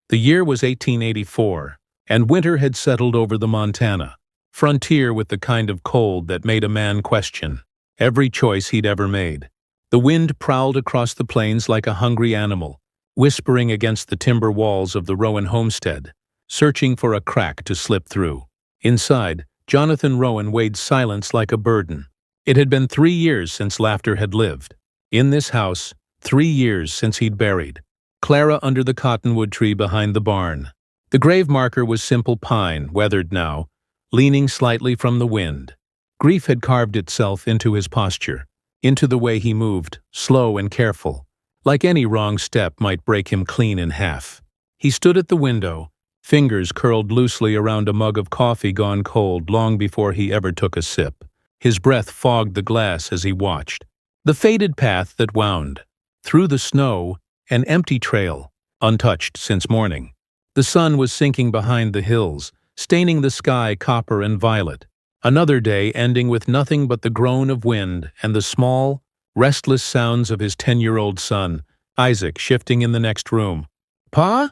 The year was 1884, and winter had settled over the Montana frontier with the kind of cold that made a man question every choice he'd ever made. The wind prowled across the plains like a hungry animal, whispering against the timber walls of the Rowan homestead, searching for a crack to slip through. Inside, Jonathan Rowan weighed silence like a burden. It had been 3 years since Laughter had lived. In this house, 3 years since he'd buried Clara under the cottonwood tree behind the barn. The grave marker was simple pine, weathered now, leaning slightly from the wind. Grief had carved itself into his posture, into the way he moved, slow and careful, like any wrong step might break him clean in half. He stood at the window, fingers curled loosely around a mug of coffee gone cold long before he ever took a sip. His breath fogged the glass as he watched. The faded path that wound through the snow, an empty trail, untouched since morning. The sun was sinking behind the hills, staining the sky copper and violet. Another day ending with nothing but the groan of wind and the small, restless sounds of his 10-year-old son, Isaac, shifting in the next room. "Pa?"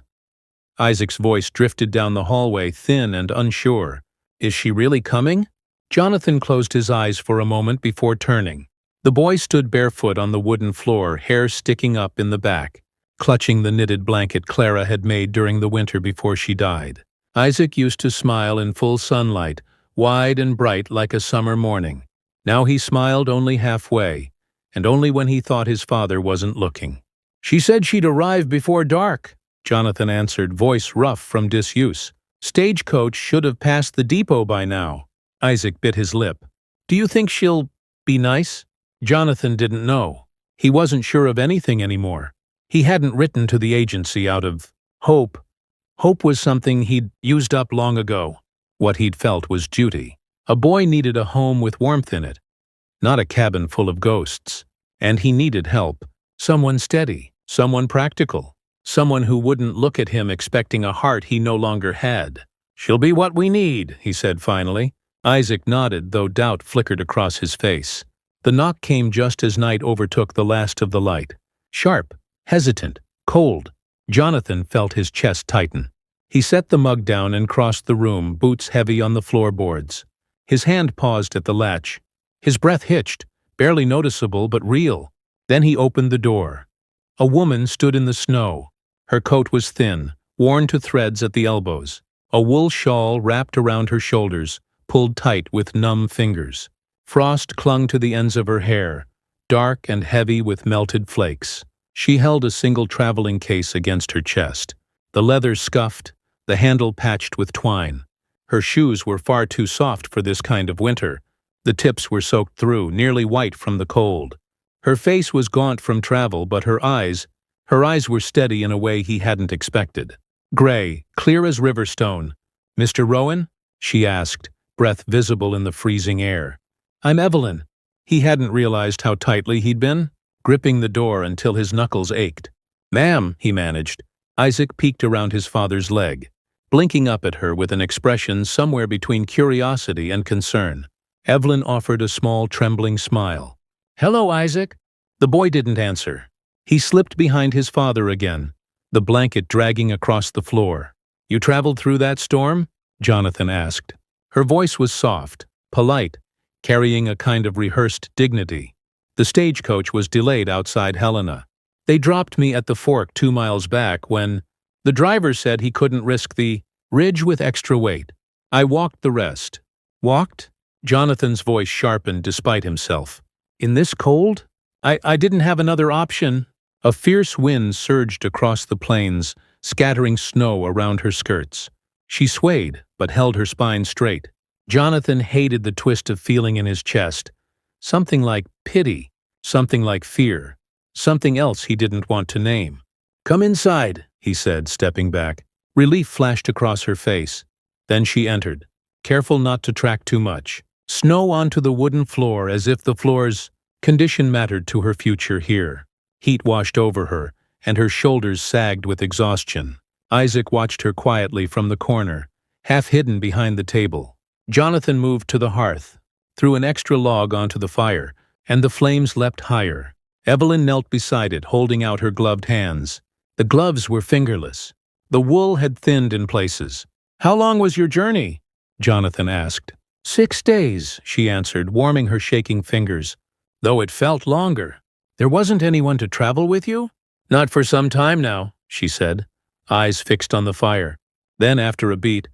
Isaac's voice drifted down the hallway, thin and unsure. "Is she really coming?" Jonathan closed his eyes for a moment before turning. The boy stood barefoot on the wooden floor, hair sticking up in the back, clutching the knitted blanket Clara had made during the winter before she died. Isaac used to smile in full sunlight, wide and bright like a summer morning. Now he smiled only halfway, and only when he thought his father wasn't looking. "She said she'd arrive before dark," Jonathan answered, voice rough from disuse. "Stagecoach should have passed the depot by now." Isaac bit his lip. "Do you think she'll be nice?" Jonathan didn't know. He wasn't sure of anything anymore. He hadn't written to the agency out of hope. Hope was something he'd used up long ago. What he'd felt was duty. A boy needed a home with warmth in it, not a cabin full of ghosts. And he needed help. Someone steady, someone practical, someone who wouldn't look at him expecting a heart he no longer had. "She'll be what we need," he said finally. Isaac nodded, though doubt flickered across his face. The knock came just as night overtook the last of the light. Sharp, hesitant, cold. Jonathan felt his chest tighten. He set the mug down and crossed the room, boots heavy on the floorboards. His hand paused at the latch. His breath hitched, barely noticeable but real. Then he opened the door. A woman stood in the snow. Her coat was thin, worn to threads at the elbows. A wool shawl wrapped around her shoulders, pulled tight with numb fingers. Frost clung to the ends of her hair, dark and heavy with melted flakes. She held a single traveling case against her chest, the leather scuffed, the handle patched with twine. Her shoes were far too soft for this kind of winter. The tips were soaked through, nearly white from the cold. Her face was gaunt from travel, but her eyes were steady in a way he hadn't expected. Gray, clear as river stone. "Mr. Rowan?" she asked, breath visible in the freezing air. "I'm Evelyn." He hadn't realized how tightly he'd been, gripping the door until his knuckles ached. "Ma'am," he managed. Isaac peeked around his father's leg, blinking up at her with an expression somewhere between curiosity and concern. Evelyn offered a small, trembling smile. "Hello, Isaac." The boy didn't answer. He slipped behind his father again, the blanket dragging across the floor. "You traveled through that storm?" Jonathan asked. Her voice was soft, polite, carrying a kind of rehearsed dignity. "The stagecoach was delayed outside Helena. They dropped me at the fork 2 miles back when the driver said he couldn't risk the ridge with extra weight. I walked the rest." "Walked?" Jonathan's voice sharpened despite himself. "In this cold? I didn't have another option." A fierce wind surged across the plains, scattering snow around her skirts. She swayed, but held her spine straight. Jonathan hated the twist of feeling in his chest. Something like pity, something like fear, something else he didn't want to name. "Come inside," he said, stepping back. Relief flashed across her face. Then she entered, careful not to track too much. Snow onto the wooden floor, as if the floor's condition mattered to her future here. Heat washed over her, and her shoulders sagged with exhaustion. Isaac watched her quietly from the corner, half hidden behind the table. Jonathan moved to the hearth, threw an extra log onto the fire, and the flames leapt higher. Evelyn knelt beside it, holding out her gloved hands. The gloves were fingerless, The wool had thinned in places. "How long was your journey?" Jonathan asked. 6 days, she answered, warming her shaking fingers. Though it felt longer. There wasn't anyone to travel with you? Not for some time now, she said, eyes fixed on the fire. Then, after a beat,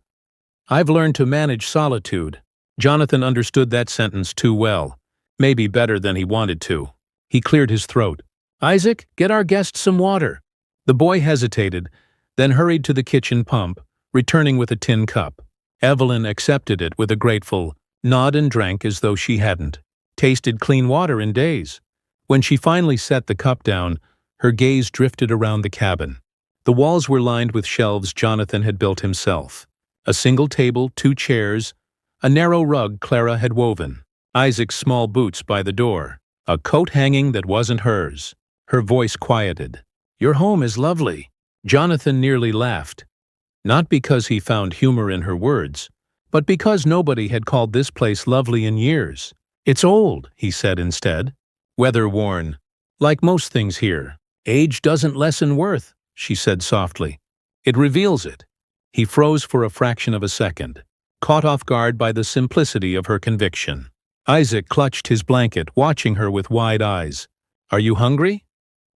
I've learned to manage solitude. Jonathan understood that sentence too well, maybe better than he wanted to. He cleared his throat. Isaac, get our guest some water. The boy hesitated, then hurried to the kitchen pump, returning with a tin cup. Evelyn accepted it with a grateful nod and drank as though she hadn't tasted clean water in days. When she finally set the cup down, her gaze drifted around the cabin. The walls were lined with shelves Jonathan had built himself. A single table, 2 chairs, a narrow rug Clara had woven, Isaac's small boots by the door, a coat hanging that wasn't hers. Her voice quieted. Your home is lovely. Jonathan nearly laughed. Not because he found humor in her words, but because nobody had called this place lovely in years. It's old, he said instead. Weather-worn. Like most things here. Age doesn't lessen worth, she said softly. It reveals it. He froze for a fraction of a second, caught off guard by the simplicity of her conviction. Isaac clutched his blanket, watching her with wide eyes. Are you hungry?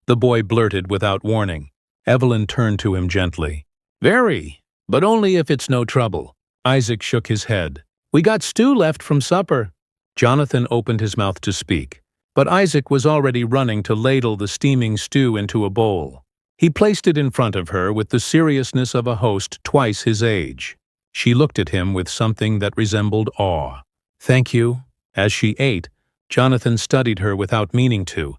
The boy blurted without warning. Evelyn turned to him gently. Very, but only if it's no trouble. Isaac shook his head. We got stew left from supper. Jonathan opened his mouth to speak, but Isaac was already running to ladle the steaming stew into a bowl. He placed it in front of her with the seriousness of a host twice his age. She looked at him with something that resembled awe. Thank you. As she ate, Jonathan studied her without meaning to.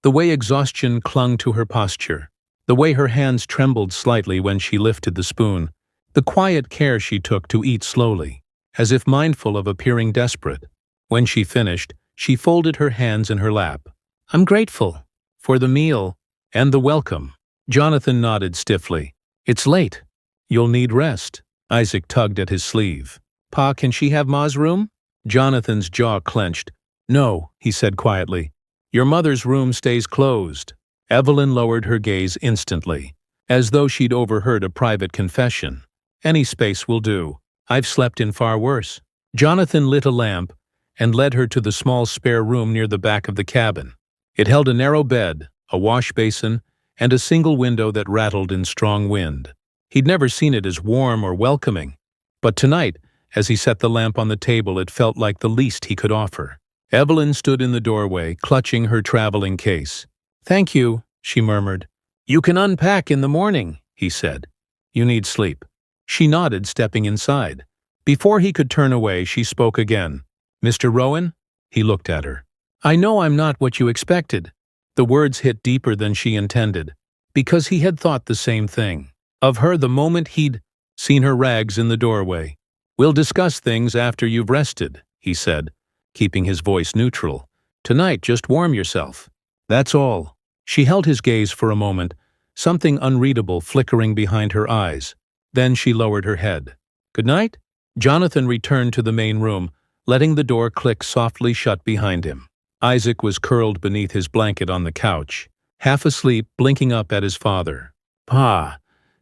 The way exhaustion clung to her posture, the way her hands trembled slightly when she lifted the spoon, the quiet care she took to eat slowly, as if mindful of appearing desperate. When she finished, she folded her hands in her lap. I'm grateful for the meal and the welcome. Jonathan nodded stiffly. It's late. You'll need rest. Isaac tugged at his sleeve. Pa, can she have Ma's room? Jonathan's jaw clenched. No, he said quietly. Your mother's room stays closed. Evelyn lowered her gaze instantly, as though she'd overheard a private confession. Any space will do. I've slept in far worse. Jonathan lit a lamp and led her to the small spare room near the back of the cabin. It held a narrow bed, a wash basin, and a single window that rattled in strong wind. He'd never seen it as warm or welcoming, but tonight, as he set the lamp on the table, it felt like the least he could offer. Evelyn stood in the doorway, clutching her traveling case. Thank you, she murmured. You can unpack in the morning, he said. You need sleep. She nodded, stepping inside. Before he could turn away, she spoke again. Mr. Rowan? He looked at her. I know I'm not what you expected. The words hit deeper than she intended, because he had thought the same thing of her the moment he'd seen her rags in the doorway. We'll discuss things after you've rested, he said, keeping his voice neutral. Tonight, just warm yourself. That's all. She held his gaze for a moment, something unreadable flickering behind her eyes. Then she lowered her head. Good night? Jonathan returned to the main room, letting the door click softly shut behind him. Isaac was curled beneath his blanket on the couch, half asleep, blinking up at his father. Pa,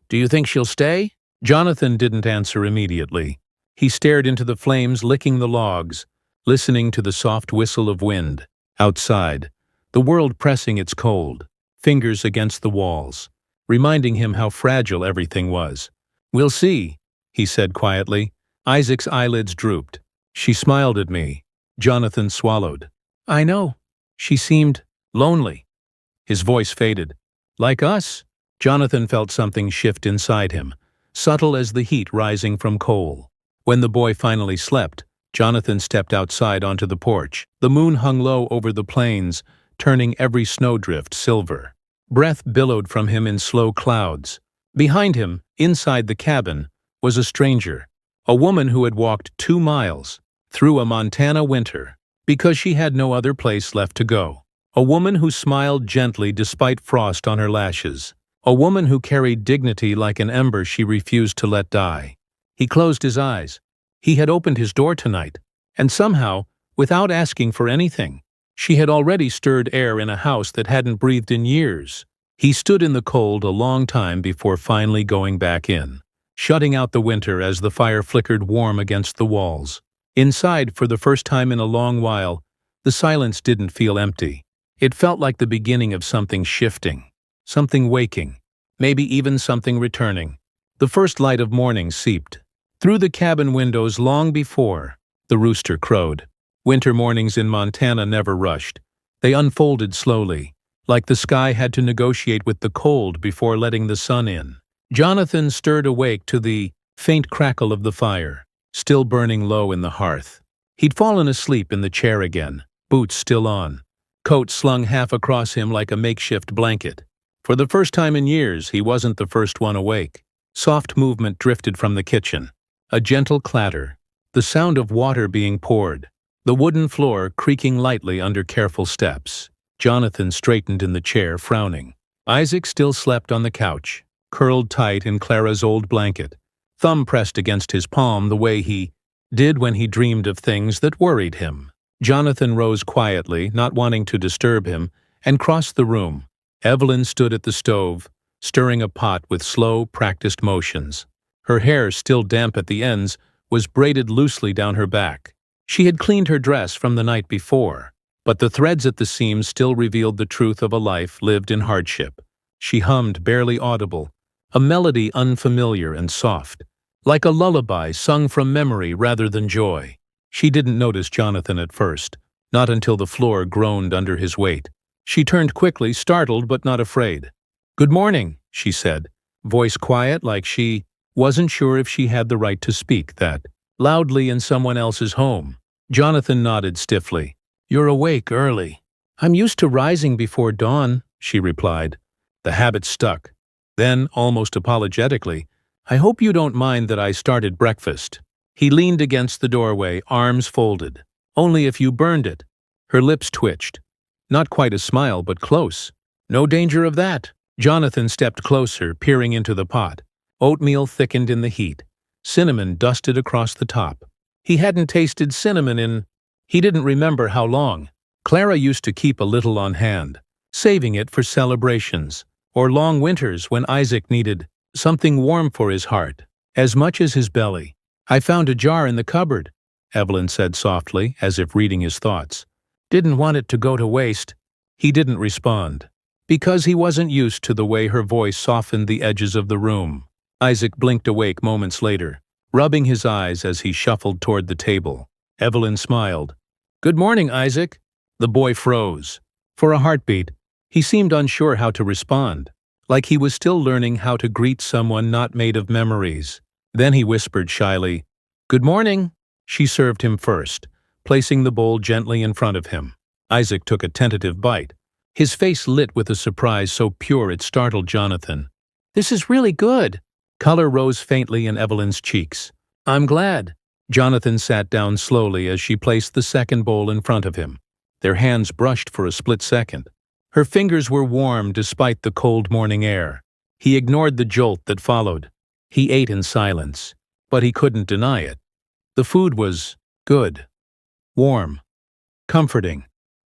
do you think she'll stay? Jonathan didn't answer immediately. He stared into the flames, licking the logs, listening to the soft whistle of wind. Outside, the world pressing its cold fingers against the walls, reminding him how fragile everything was. We'll see, he said quietly. Isaac's eyelids drooped. She smiled at me. Jonathan swallowed. I know. She seemed lonely. His voice faded. Like us? Jonathan felt something shift inside him, subtle as the heat rising from coal. When the boy finally slept, Jonathan stepped outside onto the porch. The moon hung low over the plains, turning every snowdrift silver. Breath billowed from him in slow clouds. Behind him, inside the cabin, was a stranger, a woman who had walked 2 miles through a Montana winter because she had no other place left to go. A woman who smiled gently despite frost on her lashes. A woman who carried dignity like an ember she refused to let die. He closed his eyes. He had opened his door tonight, and somehow, without asking for anything, she had already stirred air in a house that hadn't breathed in years. He stood in the cold a long time before finally going back in, shutting out the winter as the fire flickered warm against the walls. Inside, for the first time in a long while, the silence didn't feel empty. It felt like the beginning of something shifting, something waking, maybe even something returning. The first light of morning seeped through the cabin windows long before the rooster crowed. Winter mornings in Montana never rushed. They unfolded slowly, like the sky had to negotiate with the cold before letting the sun in. Jonathan stirred awake to the faint crackle of the fire, still burning low in the hearth. He'd fallen asleep in the chair again, boots still on, coat slung half across him like a makeshift blanket. For the first time in years, he wasn't the first one awake. Soft movement drifted from the kitchen. A gentle clatter, the sound of water being poured, the wooden floor creaking lightly under careful steps. Jonathan straightened in the chair, frowning. Isaac still slept on the couch, curled tight in Clara's old blanket, thumb pressed against his palm the way he did when he dreamed of things that worried him. Jonathan rose quietly, not wanting to disturb him, and crossed the room. Evelyn stood at the stove, stirring a pot with slow, practiced motions. Her hair, still damp at the ends, was braided loosely down her back. She had cleaned her dress from the night before, but the threads at the seams still revealed the truth of a life lived in hardship. She hummed, barely audible, a melody unfamiliar and soft, like a lullaby sung from memory rather than joy. She didn't notice Jonathan at first, not until the floor groaned under his weight. She turned quickly, startled but not afraid. "Good morning," she said, voice quiet like she wasn't sure if she had the right to speak that loudly in someone else's home. Jonathan nodded stiffly. "You're awake early." "I'm used to rising before dawn," she replied. The habit stuck. Then, almost apologetically, "I hope you don't mind that I started breakfast." He leaned against the doorway, arms folded. "Only if you burned it." Her lips twitched. Not quite a smile, but close. "No danger of that." Jonathan stepped closer, peering into the pot. Oatmeal thickened in the heat. Cinnamon dusted across the top. He hadn't tasted cinnamon he didn't remember how long. Clara used to keep a little on hand, saving it for celebrations, or long winters when Isaac needed something warm for his heart, as much as his belly. "I found a jar in the cupboard," Evelyn said softly, as if reading his thoughts. "Didn't want it to go to waste." He didn't respond, because he wasn't used to the way her voice softened the edges of the room. Isaac blinked awake moments later, rubbing his eyes as he shuffled toward the table. Evelyn smiled. "Good morning, Isaac." The boy froze. For a heartbeat, he seemed unsure how to respond, like he was still learning how to greet someone not made of memories. Then he whispered shyly, "Good morning." She served him first, placing the bowl gently in front of him. Isaac took a tentative bite, his face lit with a surprise so pure it startled Jonathan. "This is really good." Color rose faintly in Evelyn's cheeks. "I'm glad." Jonathan sat down slowly as she placed the second bowl in front of him. Their hands brushed for a split second. Her fingers were warm despite the cold morning air. He ignored the jolt that followed. He ate in silence, but he couldn't deny it. The food was good, warm, comforting.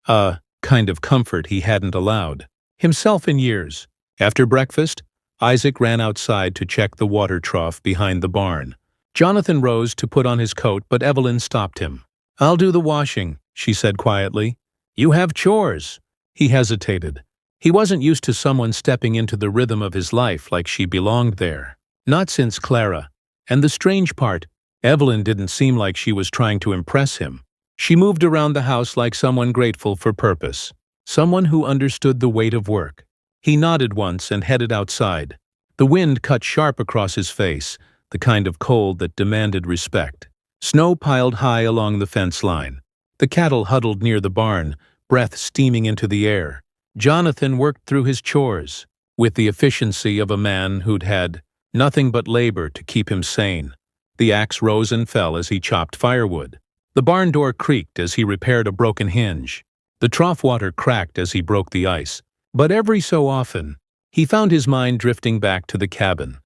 A kind of comfort he hadn't allowed himself in years. After breakfast, Isaac ran outside to check the water trough behind the barn. Jonathan rose to put on his coat, but Evelyn stopped him. "I'll do the washing," she said quietly. "You have chores." He hesitated. He wasn't used to someone stepping into the rhythm of his life like she belonged there. Not since Clara. And the strange part, Evelyn didn't seem like she was trying to impress him. She moved around the house like someone grateful for purpose, someone who understood the weight of work. He nodded once and headed outside. The wind cut sharp across his face, the kind of cold that demanded respect. Snow piled high along the fence line. The cattle huddled near the barn, breath steaming into the air. Jonathan worked through his chores, with the efficiency of a man who'd had nothing but labor to keep him sane. The axe rose and fell as he chopped firewood. The barn door creaked as he repaired a broken hinge. The trough water cracked as he broke the ice. But every so often, he found his mind drifting back to the cabin,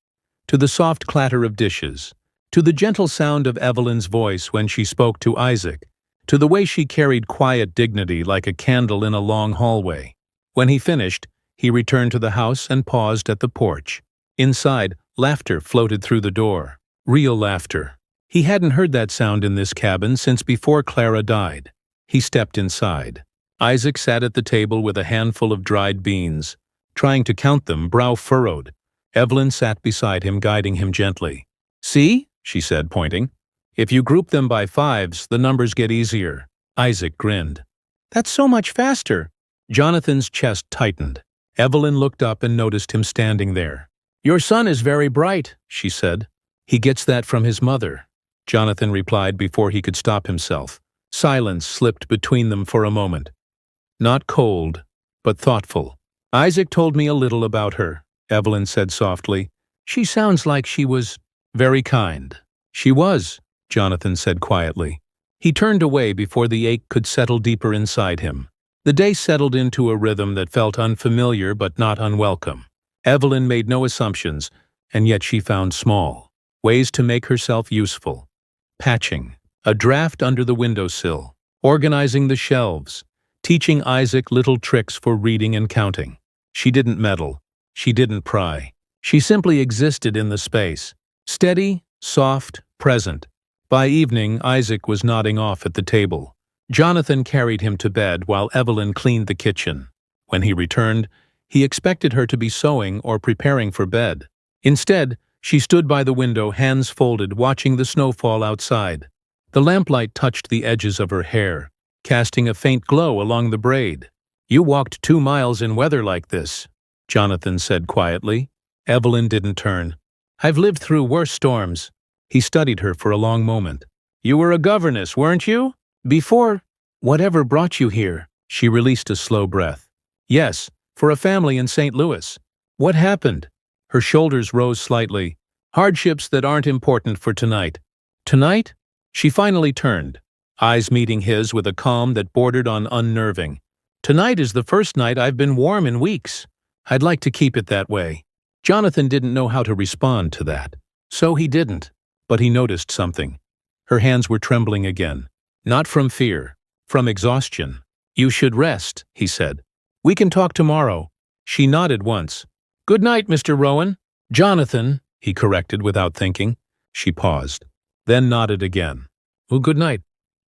to the soft clatter of dishes, to the gentle sound of Evelyn's voice when she spoke to Isaac, to the way she carried quiet dignity like a candle in a long hallway. When he finished, He returned to the house and paused at the porch. Inside, laughter floated through the door. Real laughter. He hadn't heard that sound in this cabin since before Clara died. He stepped inside. Isaac sat at the table with a handful of dried beans. Trying to count them, brow furrowed. Evelyn sat beside him, guiding him gently. "See?" she said, pointing. "If you group them by fives, the numbers get easier." Isaac grinned. "That's so much faster." Jonathan's chest tightened. Evelyn looked up and noticed him standing there. "Your son is very bright," she said. "He gets that from his mother," Jonathan replied before he could stop himself. Silence slipped between them for a moment. Not cold, but thoughtful. "Isaac told me a little about her," Evelyn said softly. "She sounds like she was very kind." "She was," Jonathan said quietly. He turned away before the ache could settle deeper inside him. The day settled into a rhythm that felt unfamiliar but not unwelcome. Evelyn made no assumptions, and yet she found small ways to make herself useful. Patching, a draft under the windowsill, organizing the shelves, teaching Isaac little tricks for reading and counting. She didn't meddle. She didn't pry. She simply existed in the space. Steady, soft, present. By evening, Isaac was nodding off at the table. Jonathan carried him to bed while Evelyn cleaned the kitchen. When he returned, he expected her to be sewing or preparing for bed. Instead, she stood by the window, hands folded, watching the snowfall outside. The lamplight touched the edges of her hair, casting a faint glow along the braid. "You walked 2 miles in weather like this," Jonathan said quietly. Evelyn didn't turn. "I've lived through worse storms." He studied her for a long moment. "You were a governess, weren't you? Before whatever brought you here?" She released a slow breath. "Yes, for a family in St. Louis." "What happened?" Her shoulders rose slightly. "Hardships that aren't important for tonight." "Tonight?" She finally turned, eyes meeting his with a calm that bordered on unnerving. "Tonight is the first night I've been warm in weeks. I'd like to keep it that way." Jonathan didn't know how to respond to that. So he didn't. But he noticed something. Her hands were trembling again. Not from fear, from exhaustion. "You should rest," he said. "We can talk tomorrow." She nodded once. "Good night, Mr. Rowan." "Jonathan," he corrected without thinking. She paused, then nodded again. "Oh, good night."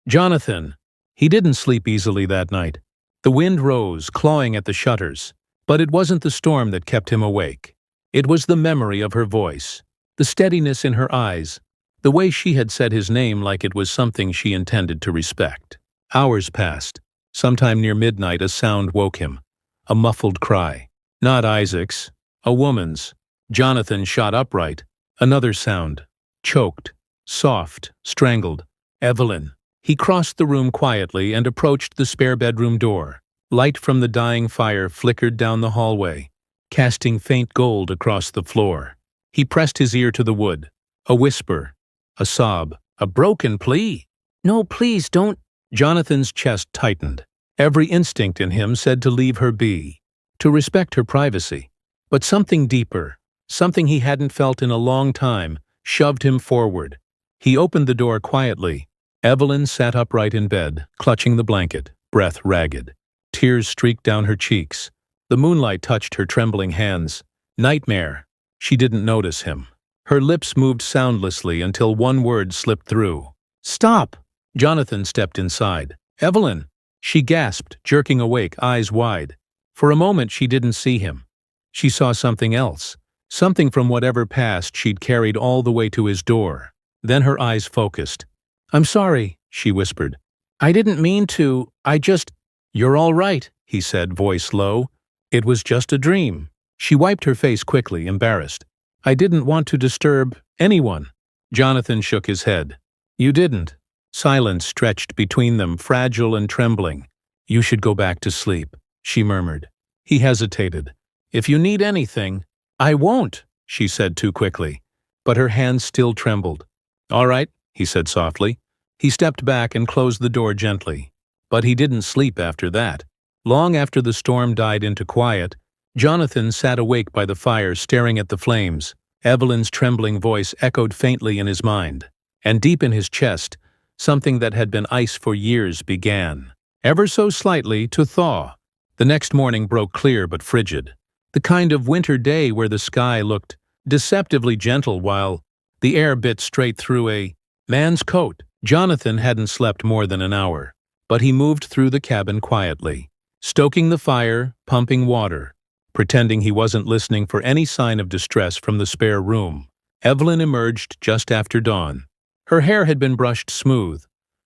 "Jonathan." He didn't sleep easily that night. The wind rose, clawing at the shutters. But it wasn't the storm that kept him awake. It was the memory of her voice, the steadiness in her eyes, the way she had said his name like it was something she intended to respect. Hours passed. Sometime near midnight, a sound woke him. A muffled cry. Not Isaac's. A woman's. Jonathan shot upright. Another sound. Choked. Soft. Strangled. Evelyn. He crossed the room quietly and approached the spare bedroom door. Light from the dying fire flickered down the hallway, casting faint gold across the floor. He pressed his ear to the wood. A whisper. A sob. A broken plea. "No, please, don't." Jonathan's chest tightened. Every instinct in him said to leave her be, to respect her privacy. But something deeper, something he hadn't felt in a long time, shoved him forward. He opened the door quietly. Evelyn sat upright in bed, clutching the blanket, breath ragged. Tears streaked down her cheeks. The moonlight touched her trembling hands. Nightmare. She didn't notice him. Her lips moved soundlessly until one word slipped through. "Stop!" Jonathan stepped inside. "Evelyn!" She gasped, jerking awake, eyes wide. For a moment she didn't see him. She saw something else. Something from whatever past she'd carried all the way to his door. Then her eyes focused. "I'm sorry," she whispered. "I didn't mean to. You're all right," he said, voice low. "It was just a dream." She wiped her face quickly, embarrassed. "I didn't want to disturb anyone." Jonathan shook his head. "You didn't." Silence stretched between them, fragile and trembling. "You should go back to sleep," she murmured. He hesitated. "If you need anything—" "I won't," she said too quickly. But her hands still trembled. "All right," he said softly. He stepped back and closed the door gently. But he didn't sleep after that. Long after the storm died into quiet, Jonathan sat awake by the fire staring at the flames. Evelyn's trembling voice echoed faintly in his mind. And deep in his chest, something that had been ice for years began, ever so slightly, to thaw. The next morning broke clear but frigid, the kind of winter day where the sky looked deceptively gentle while the air bit straight through a man's coat. Jonathan hadn't slept more than an hour, but he moved through the cabin quietly, stoking the fire, pumping water, pretending he wasn't listening for any sign of distress from the spare room. Evelyn emerged just after dawn. Her hair had been brushed smooth,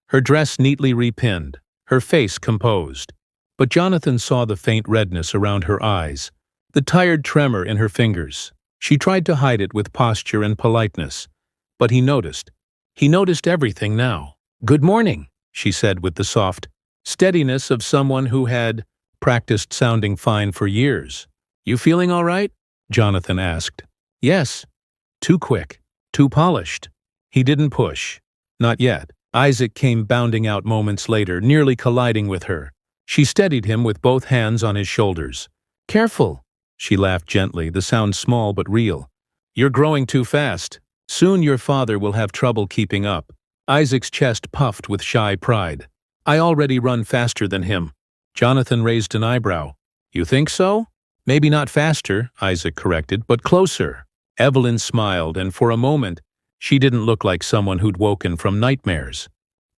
her dress neatly repinned, her face composed. But Jonathan saw the faint redness around her eyes, the tired tremor in her fingers. She tried to hide it with posture and politeness, but he noticed. He noticed everything now. "Good morning," she said with the soft steadiness of someone who had practiced sounding fine for years. "You feeling all right?" Jonathan asked. "Yes." Too quick, too polished. He didn't push. Not yet. Isaac came bounding out moments later, nearly colliding with her. She steadied him with both hands on his shoulders. "Careful," she laughed gently, the sound small but real. "You're growing too fast. Soon your father will have trouble keeping up." Isaac's chest puffed with shy pride. "I already run faster than him." Jonathan raised an eyebrow. "You think so?" "Maybe not faster," Isaac corrected, "but closer." Evelyn smiled, and for a moment, she didn't look like someone who'd woken from nightmares.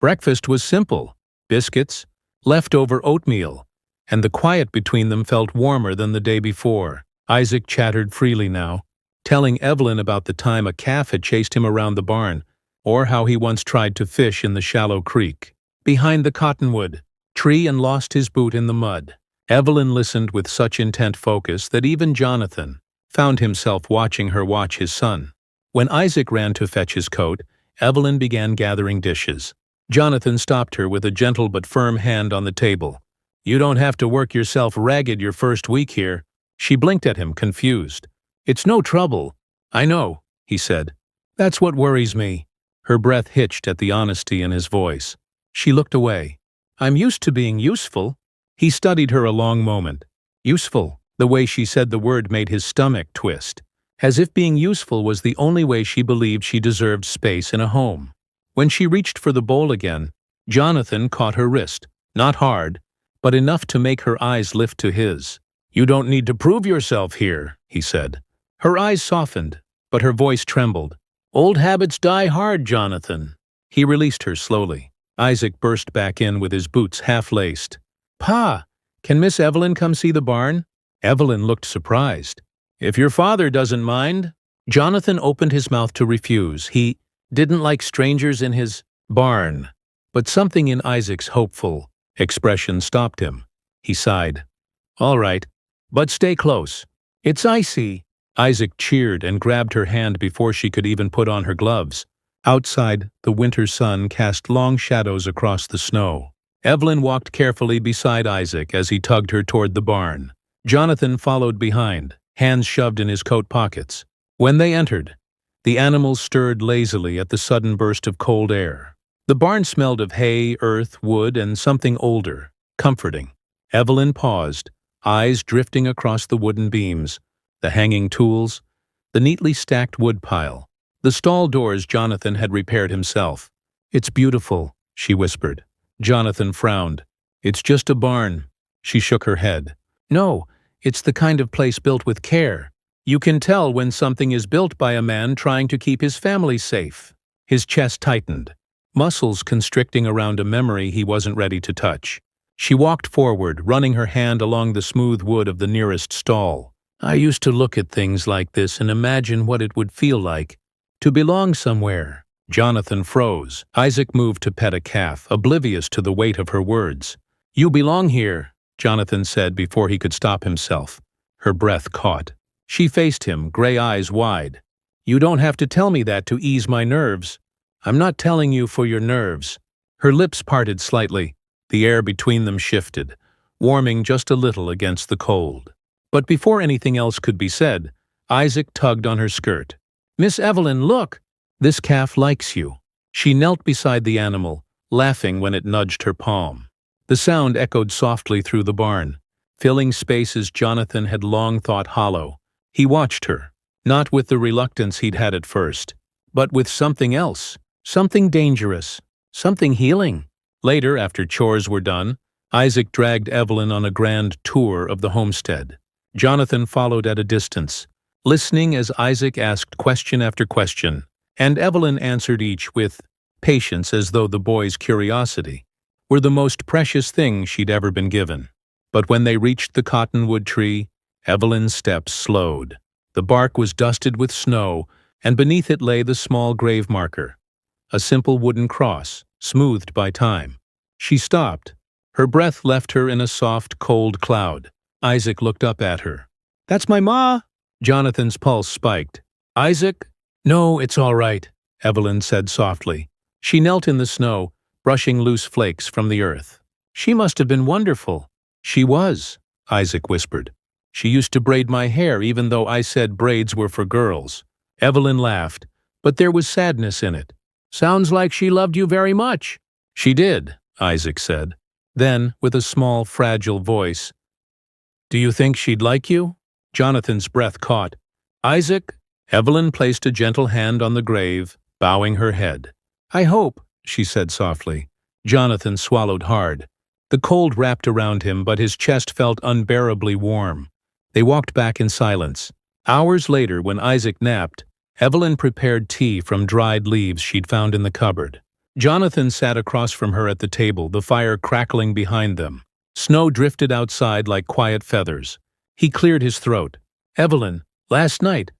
Breakfast was simple: biscuits, leftover oatmeal, and the quiet between them felt warmer than the day before. Isaac chattered freely now, telling Evelyn about the time a calf had chased him around the barn, or how he once tried to fish in the shallow creek behind the cottonwood tree and lost his boot in the mud. Evelyn listened with such intent focus that even Jonathan found himself watching her watch his son. When Isaac ran to fetch his coat, Evelyn began gathering dishes. Jonathan stopped her with a gentle but firm hand on the table. "You don't have to work yourself ragged your first week here." She blinked at him, confused. "It's no trouble." "I know," he said. "That's what worries me." Her breath hitched at the honesty in his voice. She looked away. "I'm used to being useful." He studied her a long moment. Useful. The way she said the word made his stomach twist, as if being useful was the only way she believed she deserved space in a home. When she reached for the bowl again, Jonathan caught her wrist, not hard, but enough to make her eyes lift to his. "You don't need to prove yourself here," he said. Her eyes softened, but her voice trembled. "Old habits die hard, Jonathan." He released her slowly. Isaac burst back in with his boots half-laced. "Pa, can Miss Evelyn come see the barn?" Evelyn looked surprised. "If your father doesn't mind." Jonathan opened his mouth to refuse. He didn't like strangers in his barn. But something in Isaac's hopeful expression stopped him. He sighed. "All right, but stay close. It's icy." Isaac cheered and grabbed her hand before she could even put on her gloves. Outside, the winter sun cast long shadows across the snow. Evelyn walked carefully beside Isaac as he tugged her toward the barn. Jonathan followed behind, hands shoved in his coat pockets. When they entered, the animals stirred lazily at the sudden burst of cold air. The barn smelled of hay, earth, wood, and something older, comforting. Evelyn paused, eyes drifting across the wooden beams, the hanging tools, the neatly stacked wood pile. The stall doors Jonathan had repaired himself. "It's beautiful," she whispered. Jonathan frowned. "It's just a barn." She shook her head. "No, it's the kind of place built with care. You can tell when something is built by a man trying to keep his family safe." His chest tightened, muscles constricting around a memory he wasn't ready to touch. She walked forward, running her hand along the smooth wood of the nearest stall. "I used to look at things like this and imagine what it would feel like to belong somewhere." Jonathan froze. Isaac moved to pet a calf, oblivious to the weight of her words. "You belong here," Jonathan said before he could stop himself. Her breath caught. She faced him, gray eyes wide. "You don't have to tell me that to ease my nerves." "I'm not telling you for your nerves." Her lips parted slightly. The air between them shifted, warming just a little against the cold. But before anything else could be said, Isaac tugged on her skirt. "Miss Evelyn, look! This calf likes you." She knelt beside the animal, laughing when it nudged her palm. The sound echoed softly through the barn, filling spaces Jonathan had long thought hollow. He watched her, not with the reluctance he'd had at first, but with something else, something dangerous, something healing. Later, after chores were done, Isaac dragged Evelyn on a grand tour of the homestead. Jonathan followed at a distance, listening as Isaac asked question after question, and Evelyn answered each with patience, as though the boy's curiosity were the most precious thing she'd ever been given. But when they reached the cottonwood tree, Evelyn's steps slowed. The bark was dusted with snow, and beneath it lay the small grave marker, a simple wooden cross, smoothed by time. She stopped. Her breath left her in a soft, cold cloud. Isaac looked up at her. "That's my ma!" Jonathan's pulse spiked. "Isaac?" "No, it's all right," Evelyn said softly. She knelt in the snow, brushing loose flakes from the earth. "She must have been wonderful." "She was," Isaac whispered. "She used to braid my hair even though I said braids were for girls." Evelyn laughed, but there was sadness in it. "Sounds like she loved you very much." "She did," Isaac said. Then, with a small, fragile voice, "Do you think she'd like you?" Jonathan's breath caught. "Isaac?" Evelyn placed a gentle hand on the grave, bowing her head. "I hope," she said softly. Jonathan swallowed hard. The cold wrapped around him, but his chest felt unbearably warm. They walked back in silence. Hours later, when Isaac napped, Evelyn prepared tea from dried leaves she'd found in the cupboard. Jonathan sat across from her at the table, the fire crackling behind them. Snow drifted outside like quiet feathers. He cleared his throat. "Evelyn, last night,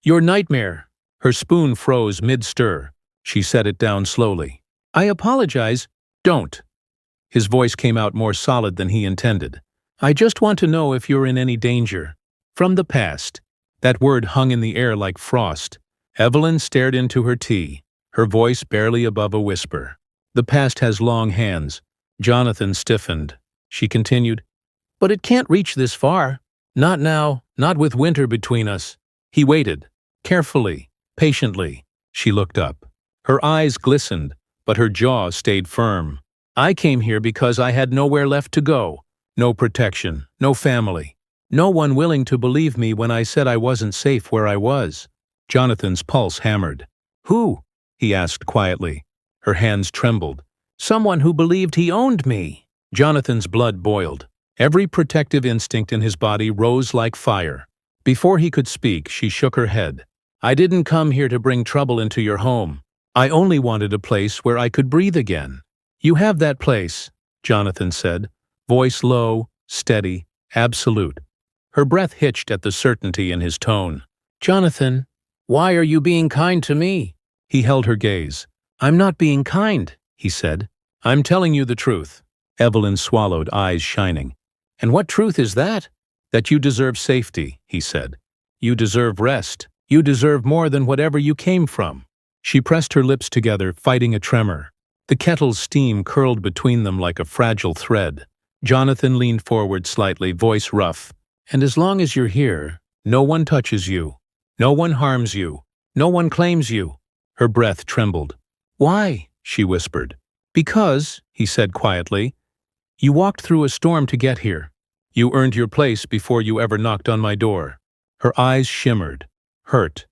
your nightmare." Her spoon froze mid-stir. She set it down slowly. "I apologize." "Don't." His voice came out more solid than he intended. "I just want to know if you're in any danger. From the past." That word hung in the air like frost. Evelyn stared into her tea, her voice barely above a whisper. "The past has long hands." Jonathan stiffened. She continued, "But it can't reach this far. Not now, not with winter between us." He waited. Carefully, patiently. She looked up. Her eyes glistened, but her jaw stayed firm. "I came here because I had nowhere left to go. No protection, no family. No one willing to believe me when I said I wasn't safe where I was." Jonathan's pulse hammered. "Who?" he asked quietly. Her hands trembled. "Someone who believed he owned me." Jonathan's blood boiled. Every protective instinct in his body rose like fire. Before he could speak, she shook her head. "I didn't come here to bring trouble into your home. I only wanted a place where I could breathe again." "You have that place," Jonathan said, voice low, steady, absolute. Her breath hitched at the certainty in his tone. "Jonathan, why are you being kind to me?" He held her gaze. "I'm not being kind," he said. "I'm telling you the truth." Evelyn swallowed, eyes shining. "And what truth is that?" "That you deserve safety," he said. "You deserve rest. You deserve more than whatever you came from." She pressed her lips together, fighting a tremor. The kettle's steam curled between them like a fragile thread. Jonathan leaned forward slightly, voice rough. "And as long as you're here, no one touches you. No one harms you. No one claims you." Her breath trembled. "Why?" she whispered. "Because," he said quietly, "you walked through a storm to get here. You earned your place before you ever knocked on my door." Her eyes shimmered. Hurt.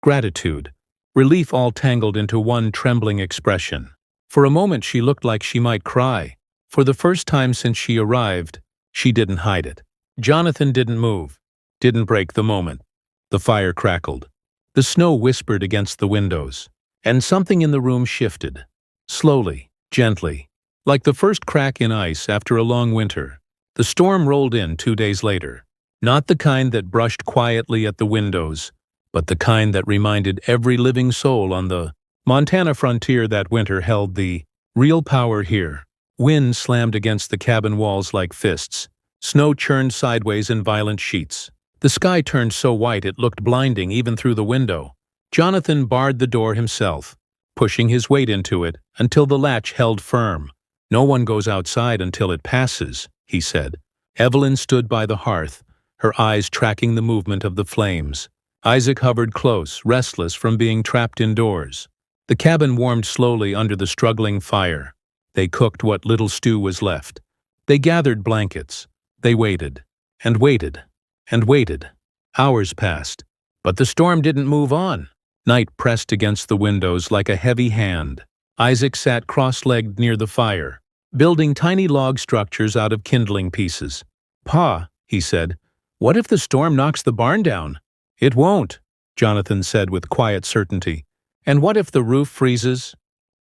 Gratitude. Relief all tangled into one trembling expression. For a moment she looked like she might cry. For the first time since she arrived, she didn't hide it. Jonathan didn't move. Didn't break the moment. The fire crackled. The snow whispered against the windows. And something in the room shifted. Slowly, gently. Like the first crack in ice after a long winter. The storm rolled in 2 days later. Not the kind that brushed quietly at the windows, but the kind that reminded every living soul on the Montana frontier that winter held the real power here. Wind slammed against the cabin walls like fists. Snow churned sideways in violent sheets. The sky turned so white it looked blinding even through the window. Jonathan barred the door himself, pushing his weight into it until the latch held firm. "No one goes outside until it passes," he said. Evelyn stood by the hearth, her eyes tracking the movement of the flames. Isaac hovered close, restless from being trapped indoors. The cabin warmed slowly under the struggling fire. They cooked what little stew was left. They gathered blankets. They waited, and waited, and waited. Hours passed, but the storm didn't move on. Night pressed against the windows like a heavy hand. Isaac sat cross-legged near the fire, building tiny log structures out of kindling pieces. "Pa," he said, "what if the storm knocks the barn down?" "It won't," Jonathan said with quiet certainty. "And what if the roof freezes?"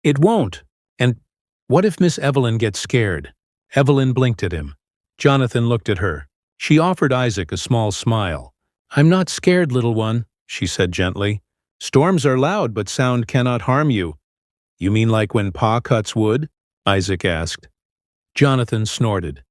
"It won't." "And what if Miss Evelyn gets scared?" Evelyn blinked at him. Jonathan looked at her. She offered Isaac a small smile. "I'm not scared, little one," she said gently. "Storms are loud, but sound cannot harm you." "You mean like when Pa cuts wood?" Isaac asked. Jonathan snorted.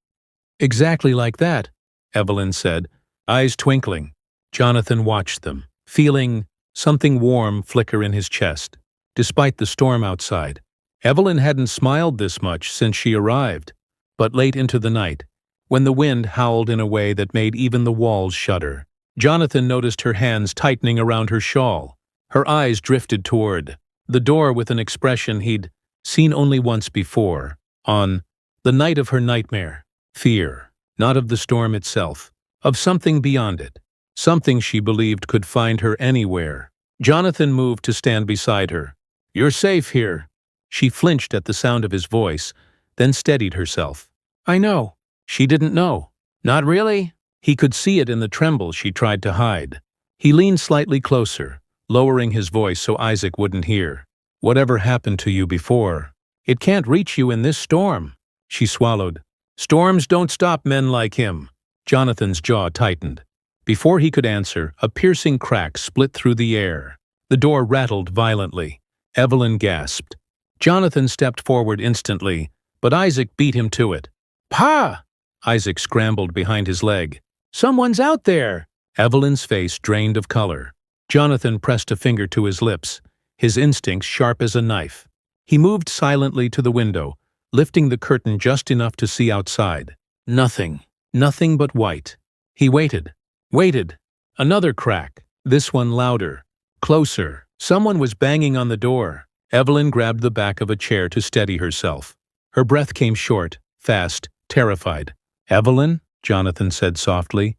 "Exactly like that," Evelyn said, eyes twinkling. Jonathan watched them, feeling something warm flicker in his chest, despite the storm outside. Evelyn hadn't smiled this much since she arrived, but late into the night, when the wind howled in a way that made even the walls shudder, Jonathan noticed her hands tightening around her shawl. Her eyes drifted toward the door with an expression he'd seen only once before, on the night of her nightmare. Fear, not of the storm itself, of something beyond it, something she believed could find her anywhere. Jonathan moved to stand beside her. "You're safe here." She flinched at the sound of his voice, then steadied herself. "I know." She didn't know. "Not really?" He could see it in the tremble she tried to hide. He leaned slightly closer, lowering his voice so Isaac wouldn't hear. "Whatever happened to you before, it can't reach you in this storm." She swallowed. "Storms don't stop men like him." Jonathan's jaw tightened. Before he could answer, a piercing crack split through the air. The door rattled violently. Evelyn gasped. Jonathan stepped forward instantly, but Isaac beat him to it. "Pa!" Isaac scrambled behind his leg. "Someone's out there!" Evelyn's face drained of color. Jonathan pressed a finger to his lips, his instincts sharp as a knife. He moved silently to the window, lifting the curtain just enough to see outside. Nothing. Nothing but white. He waited. Waited. Another crack. This one louder. Closer. Someone was banging on the door. Evelyn grabbed the back of a chair to steady herself. Her breath came short, fast, terrified. "Evelyn?" Jonathan said softly.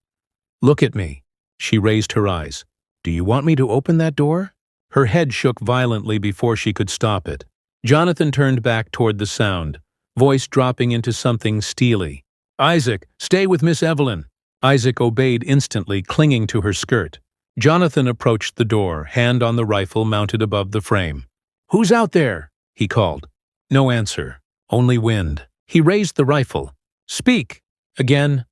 "Look at me." She raised her eyes. "Do you want me to open that door?" Her head shook violently before she could stop it. Jonathan turned back toward the sound, voice dropping into something steely. "Isaac, stay with Miss Evelyn." Isaac obeyed instantly, clinging to her skirt. Jonathan approached the door, hand on the rifle mounted above the frame. "Who's out there?" he called. No answer. Only wind. He raised the rifle. "Speak!" Again.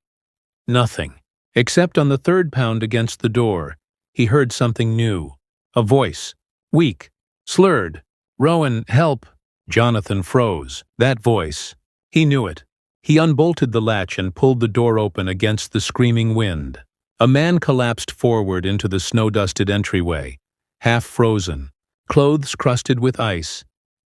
Nothing. Except on the third pound against the door, he heard something new. A voice. Weak. Slurred. "Rowan, help!" Jonathan froze. That voice. He knew it. He unbolted the latch and pulled the door open against the screaming wind. A man collapsed forward into the snow-dusted entryway, half frozen, clothes crusted with ice,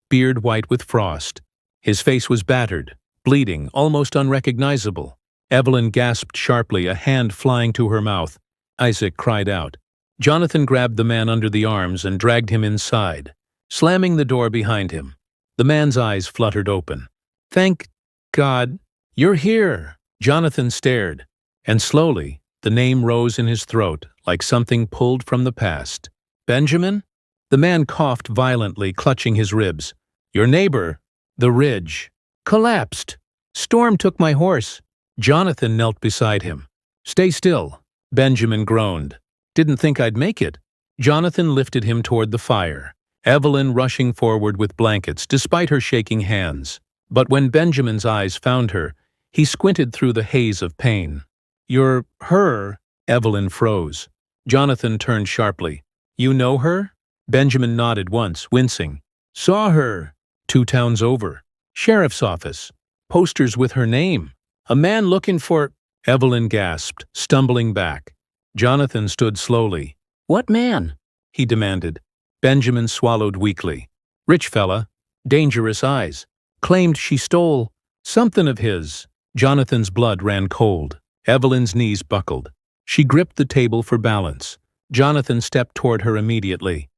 beard white with frost. His face was battered, bleeding, almost unrecognizable. Evelyn gasped sharply, a hand flying to her mouth. Isaac cried out. Jonathan grabbed the man under the arms and dragged him inside, slamming the door behind him. The man's eyes fluttered open. "Thank God, you're here!" Jonathan stared, and slowly, the name rose in his throat like something pulled from the past. "Benjamin?" The man coughed violently, clutching his ribs. "Your neighbor, the ridge, collapsed. Storm took my horse." Jonathan knelt beside him. "Stay still." Benjamin groaned. "Didn't think I'd make it." Jonathan lifted him toward the fire, Evelyn rushing forward with blankets despite her shaking hands. But when Benjamin's eyes found her, he squinted through the haze of pain. "You're her?" Evelyn froze. Jonathan turned sharply. "You know her?" Benjamin nodded once, wincing. "Saw her 2 towns over. Sheriff's office. Posters with her name. A man looking for—" Evelyn gasped, stumbling back. Jonathan stood slowly. "What man?" he demanded. Benjamin swallowed weakly. "Rich fella. Dangerous eyes. Claimed she stole something of his." Jonathan's blood ran cold. Evelyn's knees buckled. She gripped the table for balance. Jonathan stepped toward her immediately.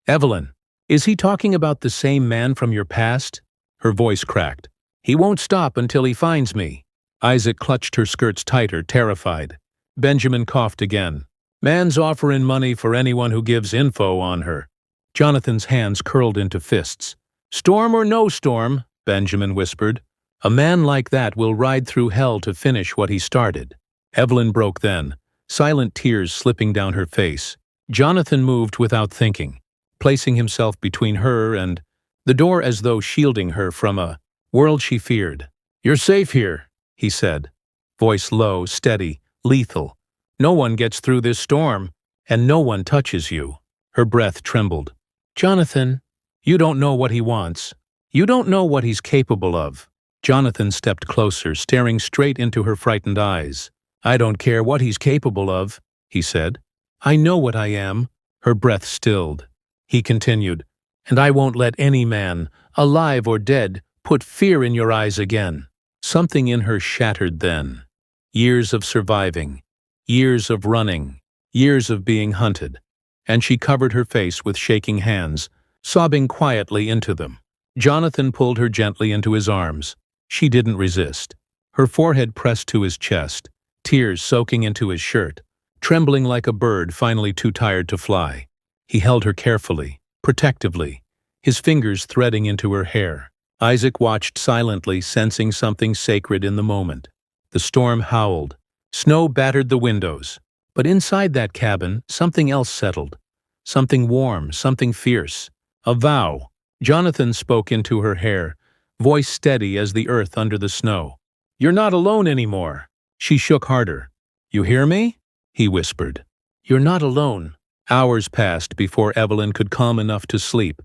"Evelyn, is he talking about the same man from your past?" Her voice cracked. "He won't stop until he finds me." Isaac clutched her skirts tighter, terrified. Benjamin coughed again. "Man's offering money for anyone who gives info on her." Jonathan's hands curled into fists. "Storm or no storm," Benjamin whispered, A man like that will ride through hell to finish what he started. Evelyn broke then, silent tears slipping down her face. Jonathan moved without thinking, placing himself between her and the door as though shielding her from a world she feared. "You're safe here," he said, voice low, steady, lethal. "No one gets through this storm, and no one touches you." Her breath trembled. "Jonathan, you don't know what he wants. You don't know what he's capable of." Jonathan stepped closer, staring straight into her frightened eyes. "I don't care what he's capable of," he said. "I know what I am." Her breath stilled. He continued, "And I won't let any man, alive or dead, put fear in your eyes again." Something in her shattered then. Years of surviving, years of running, years of being hunted. And she covered her face with shaking hands, sobbing quietly into them. Jonathan pulled her gently into his arms. She didn't resist. Her forehead pressed to his chest, tears soaking into his shirt, trembling like a bird finally too tired to fly. He held her carefully, protectively, his fingers threading into her hair. Isaac watched silently, sensing something sacred in the moment. The storm howled. Snow battered the windows. But inside that cabin, something else settled. Something warm, something fierce. A vow. Jonathan spoke into her hair, voice steady as the earth under the snow. "You're not alone anymore." She shook harder. "You hear me?" he whispered. "You're not alone." Hours passed before Evelyn could calm enough to sleep,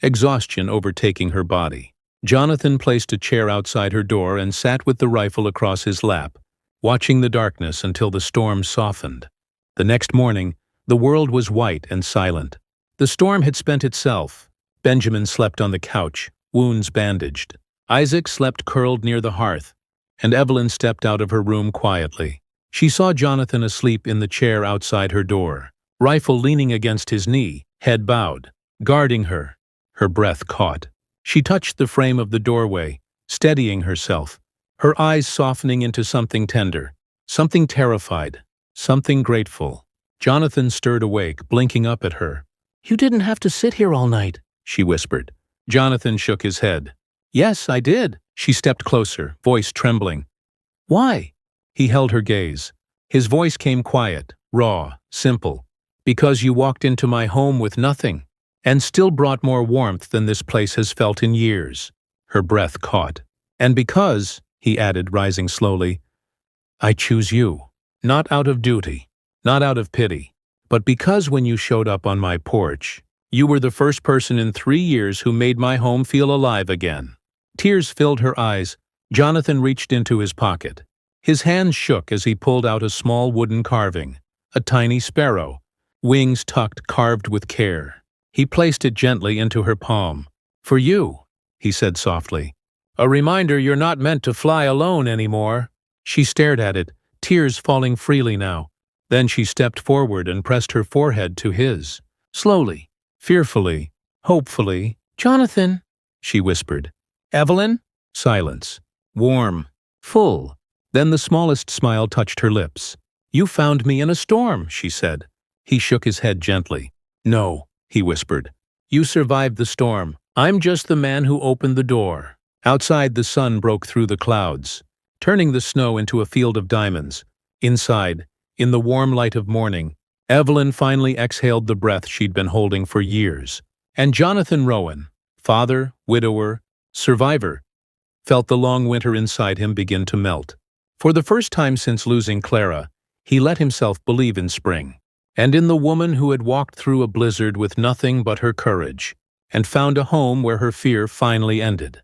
exhaustion overtaking her body. Jonathan placed a chair outside her door and sat with the rifle across his lap, watching the darkness until the storm softened. The next morning, the world was white and silent. The storm had spent itself. Benjamin slept on the couch, wounds bandaged. Isaac slept curled near the hearth, and Evelyn stepped out of her room quietly. She saw Jonathan asleep in the chair outside her door, rifle leaning against his knee, head bowed, guarding her. Her breath caught. She touched the frame of the doorway, steadying herself, her eyes softening into something tender, something terrified, something grateful. Jonathan stirred awake, blinking up at her. "You didn't have to sit here all night," she whispered. Jonathan shook his head. "Yes, I did." She stepped closer, voice trembling. "Why?" He held her gaze. His voice came quiet, raw, simple. "Because you walked into my home with nothing, and still brought more warmth than this place has felt in years." Her breath caught. "And because," he added, rising slowly, "I choose you, not out of duty, not out of pity, but because when you showed up on my porch, you were the first person in 3 years who made my home feel alive again." Tears filled her eyes. Jonathan reached into his pocket. His hands shook as he pulled out a small wooden carving, a tiny sparrow, wings tucked, carved with care. He placed it gently into her palm. "For you," he said softly. "A reminder you're not meant to fly alone anymore." She stared at it, tears falling freely now. Then she stepped forward and pressed her forehead to his. Slowly, fearfully, hopefully. "Jonathan," she whispered. "Evelyn?" Silence. Warm. Full. Then the smallest smile touched her lips. "You found me in a storm," she said. He shook his head gently. "No," he whispered. "You survived the storm. I'm just the man who opened the door." Outside, the sun broke through the clouds, turning the snow into a field of diamonds. Inside, in the warm light of morning, Evelyn finally exhaled the breath she'd been holding for years. And Jonathan Rowan, father, widower, survivor, felt the long winter inside him begin to melt. For the first time since losing Clara, he let himself believe in spring, and in the woman who had walked through a blizzard with nothing but her courage, and found a home where her fear finally ended.